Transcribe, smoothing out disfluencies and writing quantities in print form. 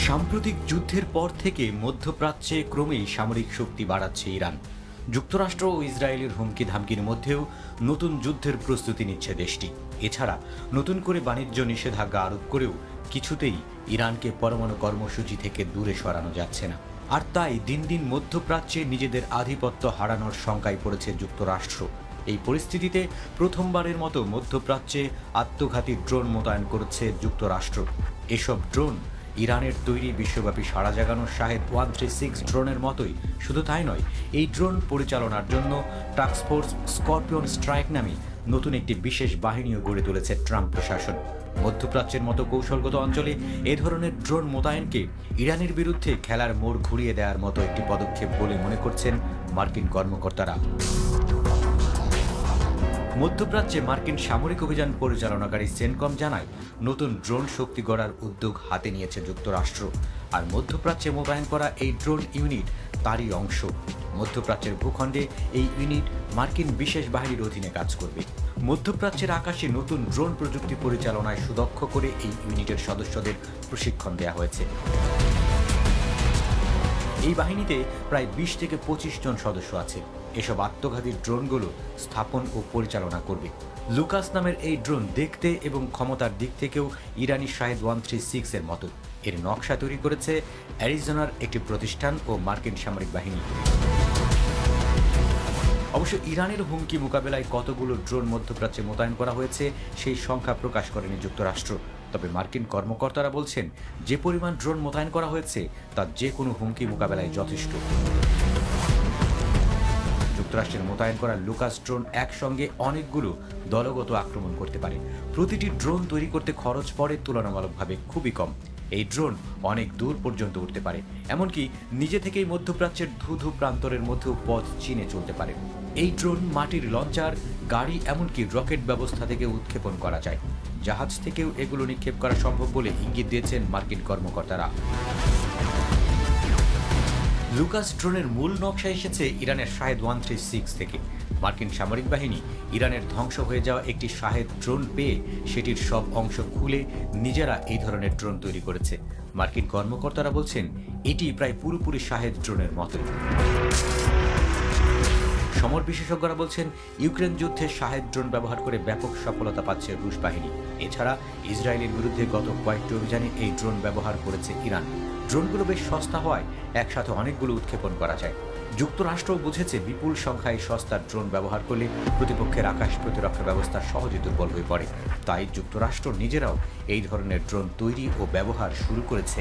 সাম্প্রতিক যুদ্ধের পর থেকে মধ্যপ্রাচ্যে ক্রমেই সামরিক শক্তি বাড়াচ্ছে ইরান। যুক্তরাষ্ট্র ও ইসরায়েলের হুমকি ধামকির মধ্যেও নতুন যুদ্ধের প্রস্তুতি নিচ্ছে দেশটি। এছাড়া নতুন করে বাণিজ্য নিষেধাজ্ঞা আরোপ করেও কিছুতেই ইরানকে পরমাণু কর্মসূচি থেকে দূরে সরানো যাচ্ছে না। আর তাই দিন দিন মধ্যপ্রাচ্যে নিজেদের আধিপত্য হারানোর শঙ্কায় পড়েছে যুক্তরাষ্ট্র। এই পরিস্থিতিতে প্রথমবারের মতো মধ্যপ্রাচ্যে আত্মঘাতী ড্রোন মোতায়েন করছে যুক্তরাষ্ট্র। এসব ড্রোন ইরানের তৈরি বিশ্বব্যাপী সাড়া জাগানো শাহেদ 136 ড্রোনের মতোই। শুধু তাই নয়, এই ড্রোন পরিচালনার জন্য টাস্কফোর্স স্করপিয়ন স্ট্রাইক নামে নতুন একটি বিশেষ বাহিনীও গড়ে তুলেছে ট্রাম্প প্রশাসন। মধ্যপ্রাচ্যের মতো কৌশলগত অঞ্চলে এ ধরনের ড্রোন মোতায়েনকে ইরানের বিরুদ্ধে খেলার মোড় ঘুরিয়ে দেওয়ার মতো একটি পদক্ষেপ বলে মনে করছেন মার্কিন কর্মকর্তারা। মধ্যপ্রাচ্যে মার্কিন সামরিক অভিযান পরিচালনাকারী সেনকম জানায়, নতুন ড্রোন শক্তি গড়ার উদ্যোগ হাতে নিয়েছে যুক্তরাষ্ট্র। আর মধ্যপ্রাচ্যে মোতায়েন করা এই ড্রোন ইউনিট তারই অংশ। মধ্যপ্রাচ্যের ভূখণ্ডে এই ইউনিট মার্কিন বিশেষ বাহিনীর অধীনে কাজ করবে। মধ্যপ্রাচ্যের আকাশে নতুন ড্রোন প্রযুক্তি পরিচালনায় সুদক্ষ করে এই ইউনিটের সদস্যদের প্রশিক্ষণ দেওয়া হয়েছে। এই বাহিনীতে প্রায় 20 থেকে 25 জন সদস্য আছে। এসব আত্মঘাতী ড্রোনগুলো স্থাপন ও পরিচালনা করবে। লুকাস নামের এই ড্রোন দেখতে এবং ক্ষমতার দিক থেকেও ইরানি শাহেদ 136 এর মতো। এর নকশা তৈরি করেছে অ্যারিজোনার একটি প্রতিষ্ঠান ও মার্কিন সামরিক বাহিনী। অবশ্য ইরানের হুমকি মোকাবেলায় কতগুলো ড্রোন মধ্যপ্রাচ্যে মোতায়েন করা হয়েছে সেই সংখ্যা প্রকাশ করেনি যুক্তরাষ্ট্র। তবে মার্কিন কর্মকর্তারা বলছেন, যে পরিমাণ ড্রোন মোতায়েন করা হয়েছে তা যে কোনো হুমকি মোকাবেলায় যথেষ্ট। যুক্তরাষ্ট্রের মোতায়েন করা লুকাস ড্রোন একসঙ্গে অনেকগুলো দলগত আক্রমণ করতে পারে। প্রতিটি ড্রোন তৈরি করতে খরচ পড়ে তুলনামূলকভাবে খুবই কম। এই ড্রোন অনেক দূর পর্যন্ত উঠতে পারে, এমনকি নিজে থেকেই মধ্যপ্রাচ্যের ধুধু প্রান্তরের মধ্যেও পথ চিনে চলতে পারে। এই ড্রোন মাটির লঞ্চার, গাড়ি, এমনকি রকেট ব্যবস্থা থেকে উৎক্ষেপণ করা যায়। জাহাজ থেকেও এগুলো নিক্ষেপ করা সম্ভব বলে ইঙ্গিত দিয়েছেন মার্কিন কর্মকর্তারা। লুকাস ড্রোনের মূল নকশা এসেছে ইরানের শাহেদ 136 থেকে। মার্কিন সামরিক বাহিনী ইরানের ধ্বংস হয়ে যাওয়া একটি শাহেদ ড্রোন পেয়ে সেটির সব অংশ খুলে নিজেরা এই ধরনের ড্রোন তৈরি করেছে। মার্কিন কর্মকর্তারা বলছেন, এটি প্রায় পুরোপুরি শাহেদ ড্রোনের মতোই। সমর বিশেষজ্ঞরা বলছেন, ইউক্রেন যুদ্ধে শাহেদ ড্রোন ব্যবহার করে ব্যাপক সফলতা পাচ্ছে রুশ বাহিনী। এছাড়া ইসরায়েলের বিরুদ্ধে গত কয়েকটি অভিযানে এই ড্রোন ব্যবহার করেছে ইরান। ড্রোনগুলো বেশ সস্তা হওয়ায় একসাথে অনেকগুলো উৎক্ষেপণ করা যায়। যুক্তরাষ্ট্রও বুঝেছে, বিপুল সংখ্যায় সস্তার ড্রোন ব্যবহার করলে প্রতিপক্ষের আকাশ প্রতিরক্ষা ব্যবস্থা সহজে দুর্বল হয়ে পড়ে। তাই যুক্তরাষ্ট্র নিজেরাও এই ধরনের ড্রোন তৈরি ও ব্যবহার শুরু করেছে।